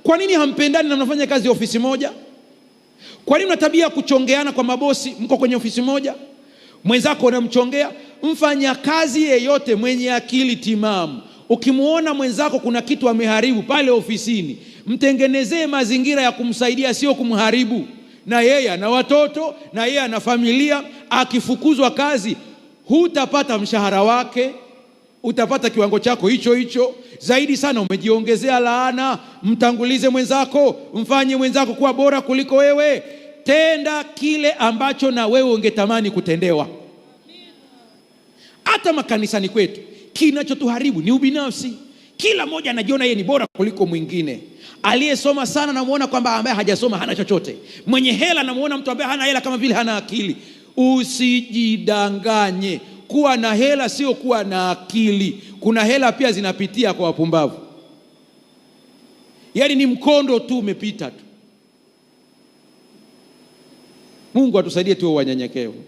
Kwa nini hampendani na mnafanya kazi ya ofisi moja? Kwa nini una tabia ya kuchongeana kwa mabosi, mko kwenye ofisi moja? Mwenzako unamchongea. Mfanya kazi yeyote mwenye akili timamu, ukimuona mwenzako kuna kitu ameharibu pale ofisini, mtengenezee mazingira ya kumsaidia, sio kumharibu. Na yeye ana watoto, na yeye ana familia. Akifukuzwa kazi, hutapata mshahara wake, utapata kiwango chako hicho hicho. Zaidi sana umejiongezea laana. Mtangulize mwenzako, mfanye mwenzako kuwa bora kuliko wewe. Tenda kile ambacho na wewe ungetamani kutendewa. Hata makanisani kwetu, kinachotuharibu ni ubinafsi. Kila mmoja anajiona yeye ni bora kuliko mwingine. Aliyesoma sana namuona kwamba ambaye hajasoma hana chochote. Mwenye hela namuona mtu ambaye hana hela kama vile hana akili. Usijidanganye. Kuwa na hela sio kuwa na akili. Kuna hela pia zinapitia kwa wapumbavu. Yaani ni mkondo tu umepita tu. Mungu atusaidie tuwe wanyenyekevu.